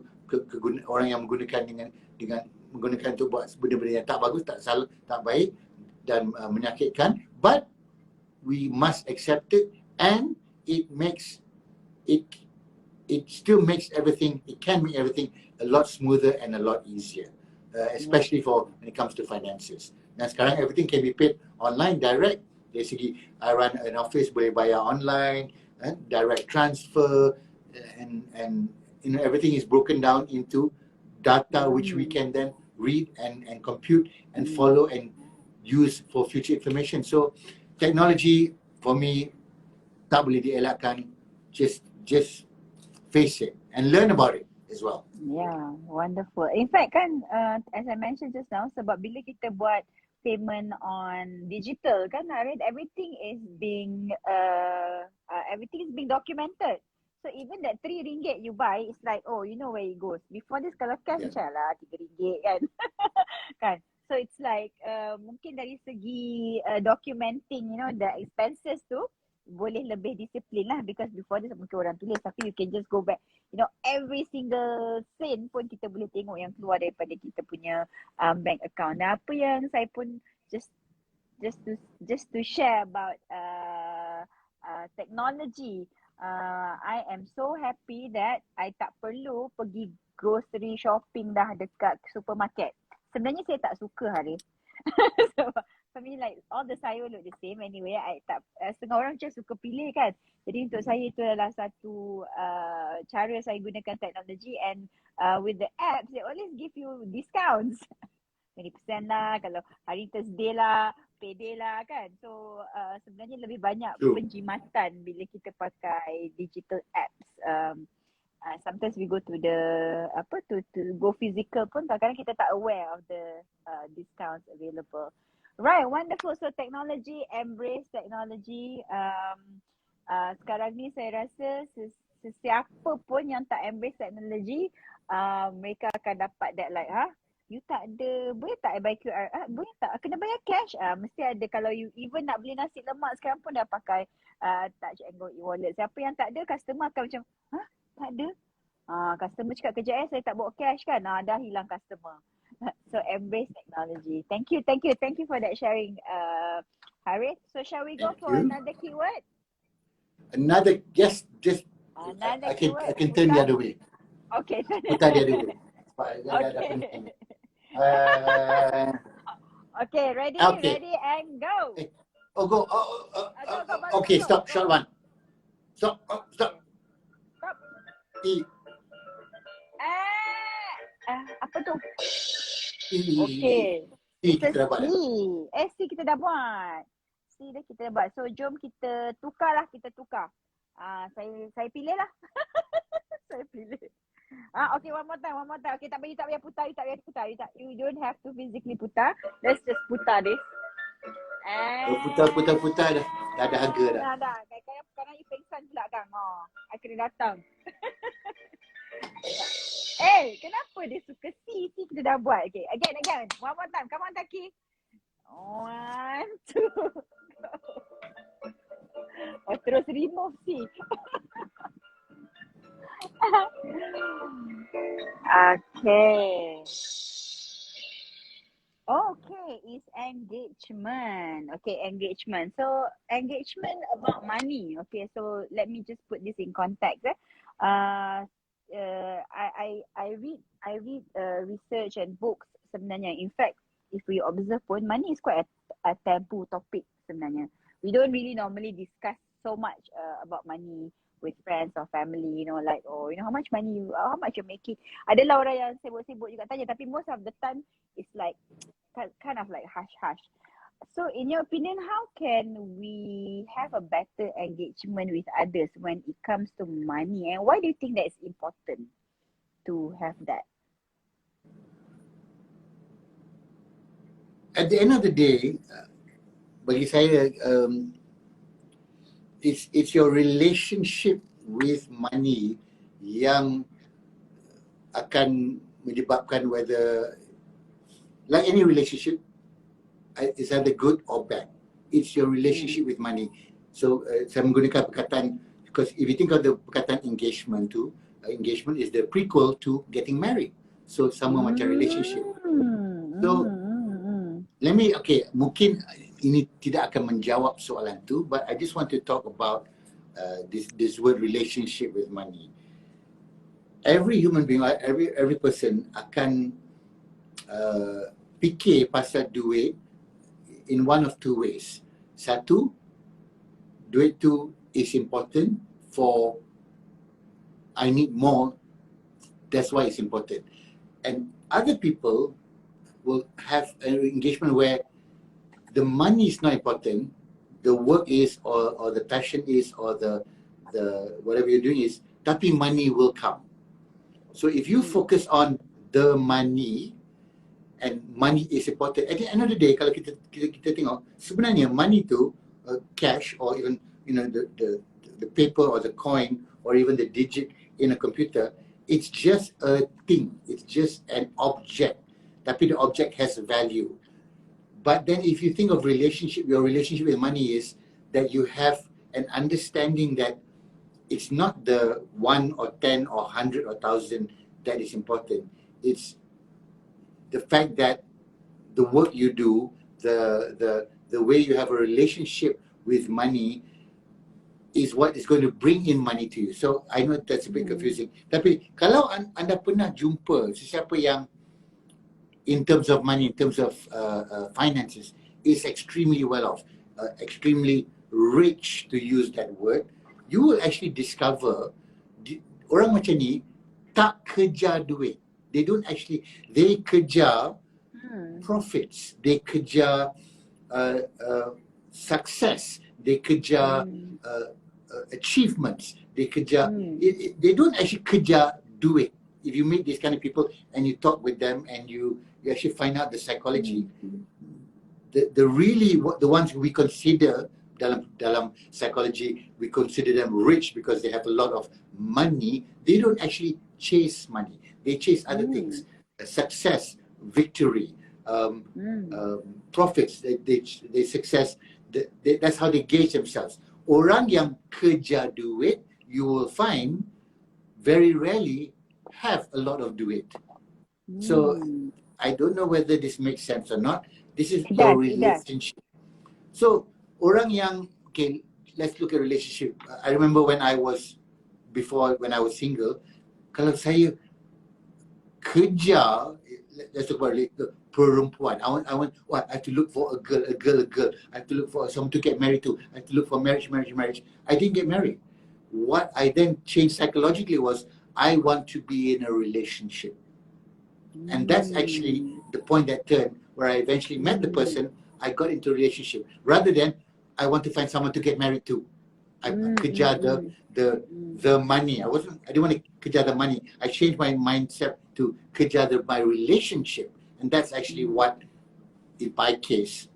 Speaker 2: orang yang menggunakan dengan menggunakan untuk buat benda-benda yang tak bagus, tak salah, tak baik dan menyakitkan. But we must accept it, and it still makes everything, it can make everything a lot smoother and a lot easier, especially when it comes to finances. Dan sekarang everything can be paid online, direct. Dari segi I run an office, boleh bayar online, direct transfer, and you know, everything is broken down into data which we can then read and compute and follow and use for future information. So technology for me tak boleh dielakkan. Just face it and learn about it as well.
Speaker 3: Yeah, wonderful. In fact kan, as I mentioned just now, sebab bila kita buat payment on digital kan, Harith, everything is being documented. So even that RM3 you buy, it's like, oh, you know where it goes. Before this, kalau cash, macam lah, RM3 kan. Kan? So it's like, mungkin dari segi documenting, you know, the expenses tu, boleh lebih disiplin lah, because before this mungkin orang tulis, tapi you can just go back, you know, every single sen pun kita boleh tengok yang keluar daripada kita punya bank account. Dan apa yang saya pun just to share about technology, I am so happy that I tak perlu pergi grocery shopping dah dekat supermarket. Sebenarnya saya tak suka, Harith. So, for me, like, all the sayur look the same anyway. Setengah orang macam suka pilih kan. Jadi untuk saya itu adalah satu cara saya gunakan teknologi, and with the apps, they always give you discounts. 20% lah, kalau hari Thursday lah, payday lah kan. So sebenarnya lebih banyak penjimatan bila kita pakai digital apps. Sometimes we go to the to go physical pun kadang-kadang kita tak aware of the discounts available. Right, wonderful. So technology, embrace technology. Sekarang ni saya rasa sesiapa pun yang tak embrace teknologi, mereka akan dapat that like, you tak ada, boleh tak buy QR? Boleh tak? Kena bayar cash? Mesti ada. Kalau you even nak beli nasi lemak sekarang pun dah pakai touch and go e-wallet. Siapa yang tak ada, customer akan macam, tak ada? Customer cakap kejap saya tak bawa cash kan? Dah hilang customer. So embrace technology. Thank you for that sharing, Harith. So shall we go for another keyword?
Speaker 2: Another, just
Speaker 3: another
Speaker 2: I
Speaker 3: keyword.
Speaker 2: can turn the other way.
Speaker 3: Okay.
Speaker 2: Putar the other way.
Speaker 3: Okay, ready and go.
Speaker 2: Go.
Speaker 3: Go.
Speaker 2: Okay, stop. Short one. Stop.
Speaker 3: Stop.
Speaker 2: E.
Speaker 3: Apa tu?
Speaker 2: E.
Speaker 3: Okay.
Speaker 2: E kita dapat.
Speaker 3: C kita dah buat. C dah kita dah buat. So jom kita tukar. Saya pilih lah. Saya pilih. Okay, one more time. Okay, tak payah putar. You don't have to physically putar. Let's just putar this.
Speaker 2: Putar dah. Dah ada harga dah.
Speaker 3: Dah. Kadang-kadang you pengsan pula kan. I kena datang. Kenapa dia suka C kita dah buat. Okay, again. One more time. Come on, Taki. 1, 2. Terus remove C. Okay, is engagement. Okay, engagement. So engagement about money. Okay, so let me just put this in context. I read research and books sebenarnya. In fact, if we observe pun, money is quite a taboo topic sebenarnya. We don't really normally discuss so much about money with friends or family, you know, like, how much money how much you're making. Adalah orang yang sibuk-sibuk juga tanya, tapi most of the time it's like kind of like hush-hush. So in your opinion, how can we have a better engagement with others when it comes to money, and why do you think that is important to have that?
Speaker 2: At the end of the day, bagi saya, it's your relationship with money yang akan menyebabkan whether, like any relationship, it's either good or bad. It's your relationship with money. So saya menggunakan perkataan, because if you think of the perkataan engagement tu, engagement is the prequel to getting married. So sama macam relationship. So mungkin ini tidak akan menjawab soalan tu, but I just want to talk about this word relationship with money. Every human being, every person akan fikir pasal duit in one of two ways. Satu, duit tu is important for I need more, that's why it's important. And other people will have an engagement where the money is not important, the work is, or the passion is, or the whatever you're doing is, tapi money will come. So if you focus on the money, and money is important, at the end of the day, kalau kita tengok, sebenarnya money tu, cash, or even, you know, the paper or the coin or even the digit in a computer, it's just a thing, it's just an object, tapi the object has value. But then if you think of relationship, your relationship with money is that you have an understanding that it's not the 1 or 10 or 100 or 1,000 that is important. It's the fact that the work you do, the way you have a relationship with money is what is going to bring in money to you. So I know that's a bit confusing. Tapi kalau anda pernah jumpa sesiapa yang in terms of money, in terms of finances, is extremely well off, extremely rich, to use that word, you will actually discover orang macam ni tak kejar duit. They don't actually, they kejar profits, they kejar success, they kejar achievements, they kejar, they don't actually kejar duit. If you meet these kind of people and you talk with them and you actually find out the psychology, the really, the ones we consider dalam psychology, we consider them rich because they have a lot of money. They don't actually chase money. They chase other things, success, victory, profits. They success. That's how they gauge themselves. Orang yang kejar duit, you will find very rarely have a lot of duit. So I don't know whether this makes sense or not. This is a relationship. So orang yang, okay, let's look at relationship. I remember when I was single, kalau saya kejar, let's talk about perempuan. I have to look for a girl. I have to look for someone to get married to. I have to look for marriage. I didn't get married. What I then changed psychologically was I want to be in a relationship. And that's actually the point that turned, where I eventually met the person, I got into a relationship. Rather than I want to find someone to get married to. I kejar the money. I didn't want to kejar the money. I changed my mindset to kejar my relationship. And that's actually what, in my case,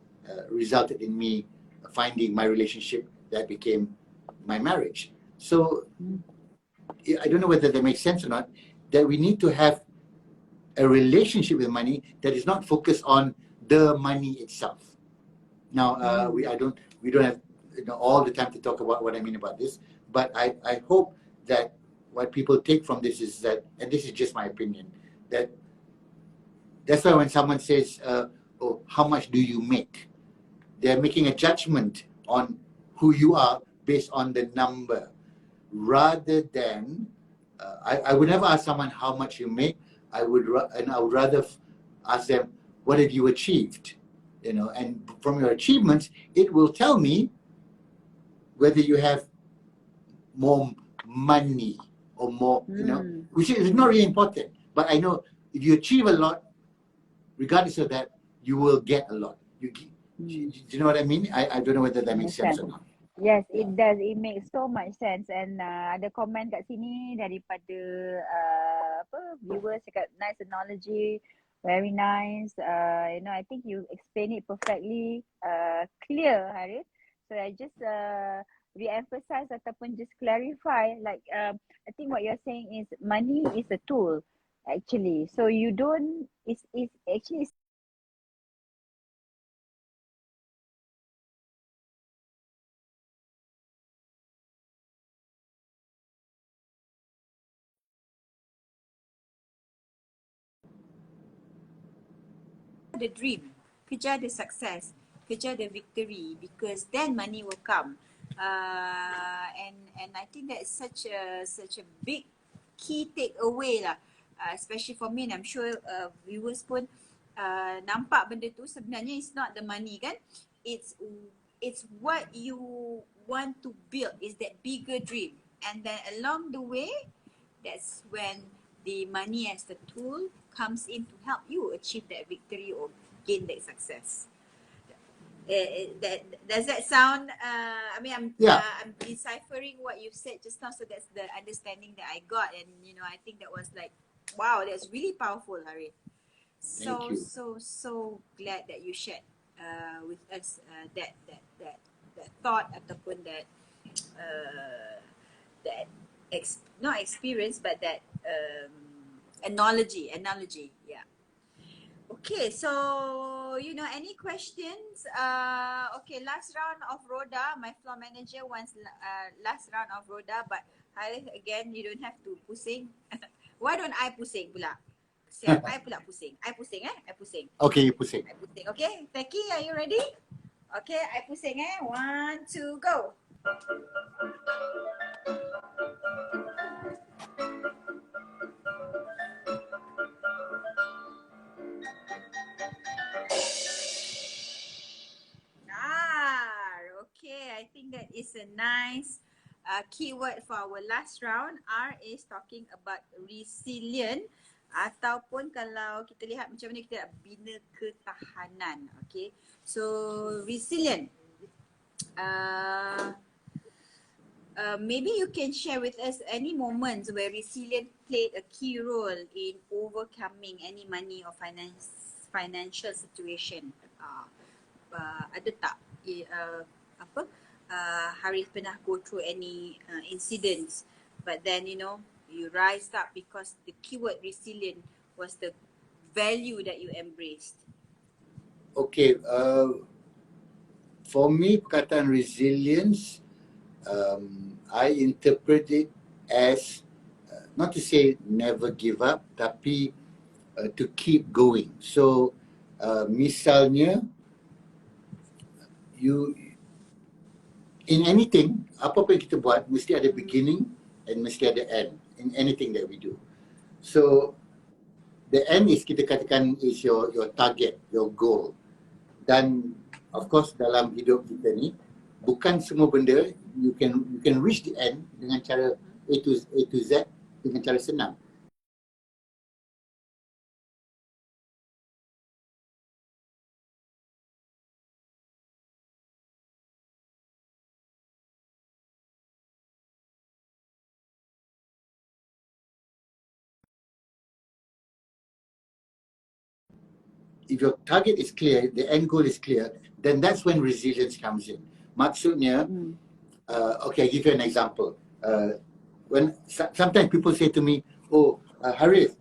Speaker 2: resulted in me finding my relationship that became my marriage. So I don't know whether that makes sense or not, that we need to have a relationship with money that is not focused on the money itself. Now, we don't have all the time to talk about what I mean about this, but I hope that what people take from this is that, and this is just my opinion, that's why when someone says, oh, how much do you make? They're making a judgment on who you are based on the number, rather than, I would never ask someone how much you make. I would rather ask them, what have you achieved? And from your achievements, it will tell me whether you have more money or more, which is not really important. But I know if you achieve a lot, regardless of that, you will get a lot. Do you know what I mean? I don't know whether that makes sense or not.
Speaker 3: Yes, it does. It makes so much sense. And ada komen kat sini daripada viewers cakap nice analogy, very nice. I think you explain it perfectly, clear, Harith. So I just re-emphasize ataupun just clarify. Like I think what you're saying is money is a tool, actually. So you don't. It's actually.
Speaker 1: The dream, kejar the success, kejar the victory, because then money will come. And I think that's such a big key takeaway lah, especially for me, and I'm sure viewers pun nampak benda tu sebenarnya it's not the money kan, it's what you want to build, is that bigger dream, and then along the way, that's when the money as the tool comes in to help you achieve that victory or gain that success. Does that sound? I mean,
Speaker 2: Yeah.
Speaker 1: I'm deciphering what you said just now, so that's the understanding that I got, and I think that was like, wow, that's really powerful, Harith.
Speaker 2: Thank you.
Speaker 1: So glad that you shared with us that thought ataupun that not experience, but that analogy. Yeah. Okay, so any questions? Okay, last round of Roda. My floor manager wants last round of Roda, but Harith, again, you don't have to pusing. Why don't I pusing pula? Siap, I pula pusing. I pusing. I pusing.
Speaker 2: Okay, you pusing.
Speaker 1: I pusing. Okay, Becky, are you ready? Okay, I pusing. 1, 2, go. Okay, I think that is a nice keyword for our last round. R is talking about resilient, ataupun kalau kita lihat macam mana kita nak bina ketahanan. Okay, so resilient. Maybe you can share with us any moments where resilience played a key role in overcoming any money or financial situation. Ada tak Harith pernah go through any incidents, but then you rise up because the keyword resilient was the value that you embraced.
Speaker 2: Okay, for me perkataan resilience, I interpret it as not to say never give up, tapi to keep going. So misalnya you in anything, apa-apa yang kita buat mesti ada beginning and mesti ada end in anything that we do. So the end is kita katakan is your target, your goal. Dan of course dalam hidup kita ni bukan semua benda you can reach the end dengan cara A to Z dengan cara senang. If your target is clear, the end goal is clear, then that's when resilience comes in. Maksudnya, okay, I give you an example. When sometimes people say to me, oh, Harith,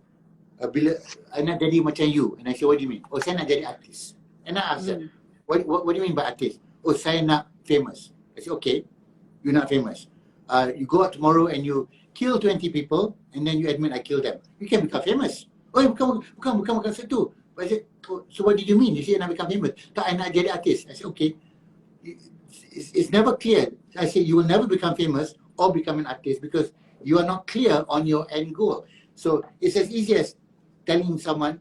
Speaker 2: bila I nak jadi macam you, and I say, what do you mean? Oh, saya nak jadi artis. And I ask them, what do you mean by artist? Oh, saya nak famous. I say, okay, you're not famous. You go out tomorrow and you kill 20 people, and then you admit I killed them. You can become famous. Oh, bukan satu. But I said, oh, so what did you mean? You say nak become famous. Tak, I nak jadi artis. I said, okay. It's never clear. I say you will never become famous or become an artist because you are not clear on your end goal. So it's as easy as telling someone,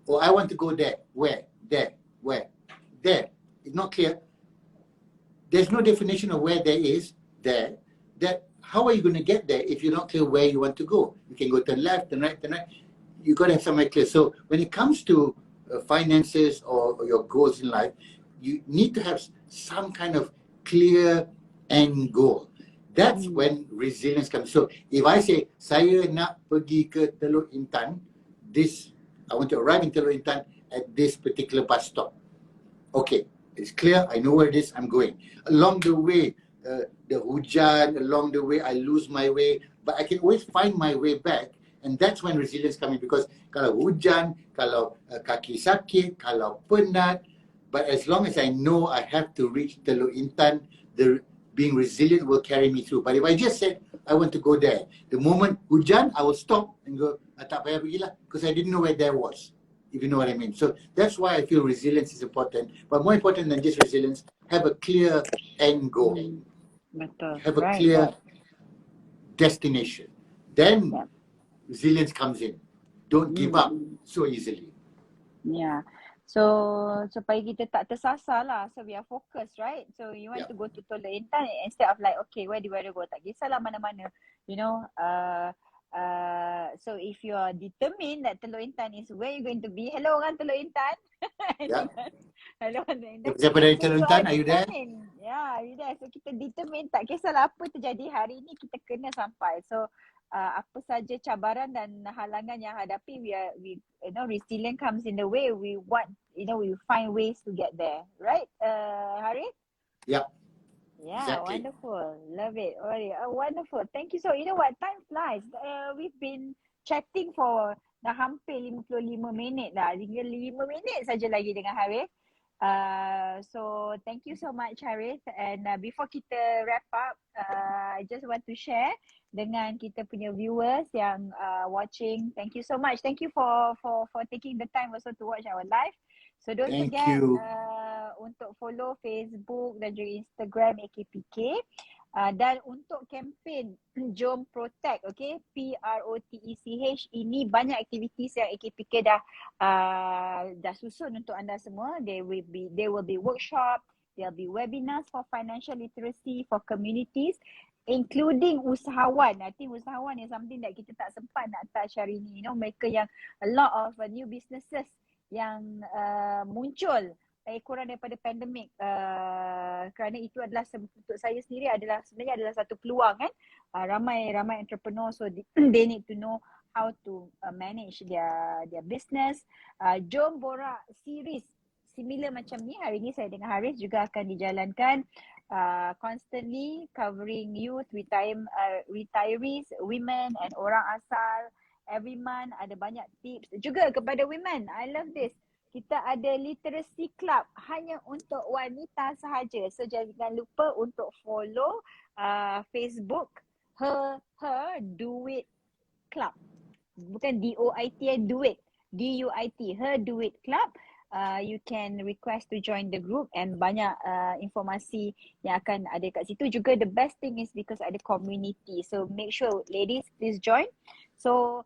Speaker 2: oh, I want to go there. Where? There. Where? There. It's not clear. There's no definition of where there is there. That how are you going to get there if you're not clear where you want to go? You can go turn left, turn right, turn right. You got to have somewhere clear. So when it comes to finances or your goals in life, you need to have some kind of clear end goal. That's when resilience comes. So if I say, saya nak pergi ke Teluk Intan, I want to arrive in Teluk Intan at this particular bus stop. Okay, it's clear, I know where it is, I'm going. Along the way, the hujan, along the way, I lose my way, but I can always find my way back. And that's when resilience comes in, because kalau hujan, kalau kaki sakit, kalau penat, but as long as I know I have to reach Teluk Intan, being resilient will carry me through. But if I just said, I want to go there, the moment hujan, I will stop and go, tak payah pergilah, because I didn't know where there was, if you know what I mean. So that's why I feel resilience is important. But more important than just resilience, have a clear end goal.
Speaker 3: Betul.
Speaker 2: Have a clear destination. Then resilience comes in. Don't give up so easily.
Speaker 3: Yeah. So supaya kita tak tersasar lah. So we are focused, right? So you want to go to Teluk Intan instead of like, okay, where do I go? Tak kisahlah mana-mana. So if you are determined that Teluk Intan is where you're going to be, hello orang Teluk Intan.
Speaker 2: Yeah.
Speaker 3: Hello orang Teluk Intan.
Speaker 2: Siapa dari
Speaker 3: So
Speaker 2: Teluk
Speaker 3: you
Speaker 2: Intan?
Speaker 3: are
Speaker 2: Are you there?
Speaker 3: determined. Yeah, you there. So kita determined, tak kisahlah apa terjadi hari ni, kita kena sampai. So apa saja cabaran dan halangan yang hadapi, we resilient comes in the way. We want, we find ways to get there, right, Harith?
Speaker 2: Yeah.
Speaker 3: Yeah,
Speaker 2: Exactly.
Speaker 3: wonderful. Love it. Wonderful. Thank you. So, you know what? Time flies. We've been chatting for dah hampir 55 minit dah. Tinggal 5 minit saja lagi dengan Harith. So, thank you so much, Harith. And before kita wrap up, I just want to share dengan kita punya viewers yang watching. Thank you so much. Thank you for taking the time also to watch our live. So don't
Speaker 2: Thank
Speaker 3: forget
Speaker 2: you.
Speaker 3: untuk follow Facebook dan juga Instagram AKPK. Dan untuk kempen JomPROTECH, okay, PROTECH, ini banyak aktiviti yang AKPK dah susun untuk anda semua. There will be workshop, there will be webinars for financial literacy for communities, including usahawan. I think usahawan is something that kita tak sempat nak touch hari ni. Mereka yang a lot of new businesses yang muncul kurang daripada pandemik, kerana itu adalah untuk saya sendiri sebenarnya adalah satu peluang kan. Ramai entrepreneur, so they need to know how to manage their business. Jom Borak series similar macam ni hari ni saya dengan Harith juga akan dijalankan, constantly covering youth, retirees, women and orang asal. Every month ada banyak tips juga kepada women. I love this. Kita ada literacy club hanya untuk wanita sahaja. So jangan lupa untuk follow Facebook her do it club. Bukan DOIT, do it. DUIT, her do it club. You can request to join the group and banyak informasi yang akan ada kat situ. Juga the best thing is because ada community. So make sure ladies please join. So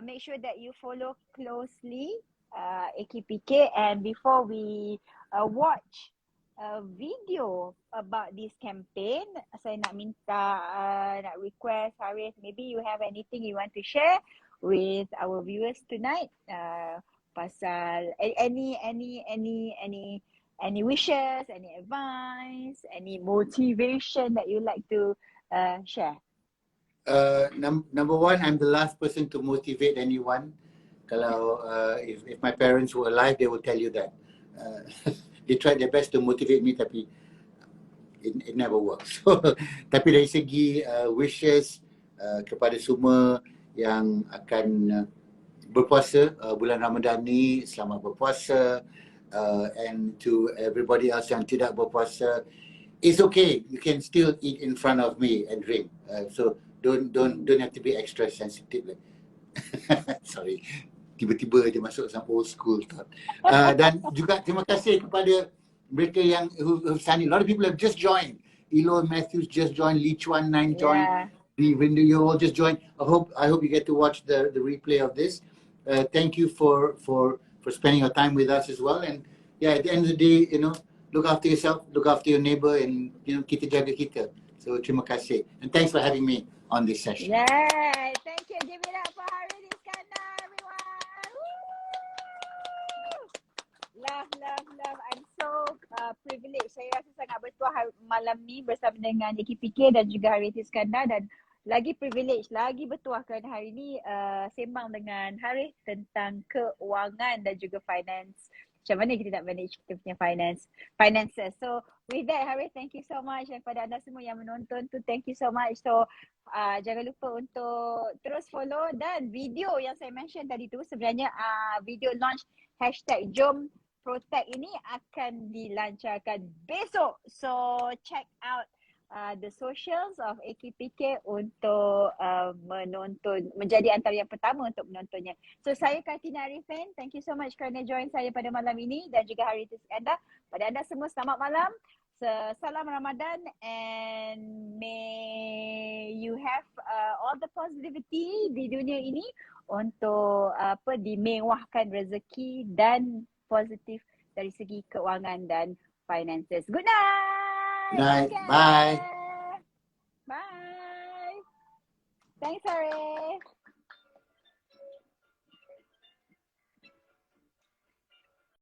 Speaker 3: make sure that you follow closely AKPK, and before we watch a video about this campaign, saya nak minta nak request Harith, maybe you have anything you want to share with our viewers tonight, pasal any wishes, any advice, any motivation that you like to share.
Speaker 2: Number one, I'm the last person to motivate anyone. Kalau if my parents were alive, they will tell you that. They tried their best to motivate me, tapi it never works. So, tapi dari segi wishes kepada semua yang akan berpuasa bulan Ramadan ni, selamat berpuasa, and to everybody else yang tidak berpuasa, it's okay. You can still eat in front of me and drink. So don't have to be extra sensitive. Sorry. Tiba-tiba dia masuk some old school thought. Dan juga terima kasih kepada mereka yang who signed. A lot of people have just joined. Elo Matthews just joined. Lee Chuan 9 joined. When you all just joined. I hope you get to watch the replay of this. Thank you for spending your time with us as well. And yeah, at the end of the day, look after yourself, look after your neighbor, and kita jaga kita. So terima kasih. And thanks for having me on this session.
Speaker 3: Yeah, thank you. Give it up for Harith Iskander, everyone. Woo! Love. I'm so privileged. Saya rasa sangat bertuah malam ni bersama dengan JKPK dan juga Harith Iskander, dan lagi privilege, lagi bertuah kerana hari ni sembang dengan Harith tentang keuangan dan juga finance. Macam mana kita nak manage kita punya finances. So with that, Harith, thank you so much. Dan pada anda semua yang menonton tu, thank you so much. So jangan lupa untuk terus follow, dan video yang saya mention tadi tu sebenarnya video launch #JomPROTECH ini akan dilancarkan besok. So check out the socials of AKPK untuk menonton, menjadi antara yang pertama untuk menontonnya. So saya Kartini Ariffin, thank you so much kerana join saya pada malam ini, dan juga Harith Iskander. Pada anda semua selamat malam, salam Ramadan, and may you have all the positivity di dunia ini untuk dimewahkan rezeki dan positif dari segi keuangan dan finances. Good night.
Speaker 2: Good night.
Speaker 3: Okay.
Speaker 2: Bye.
Speaker 3: Bye. Thanks, Harith.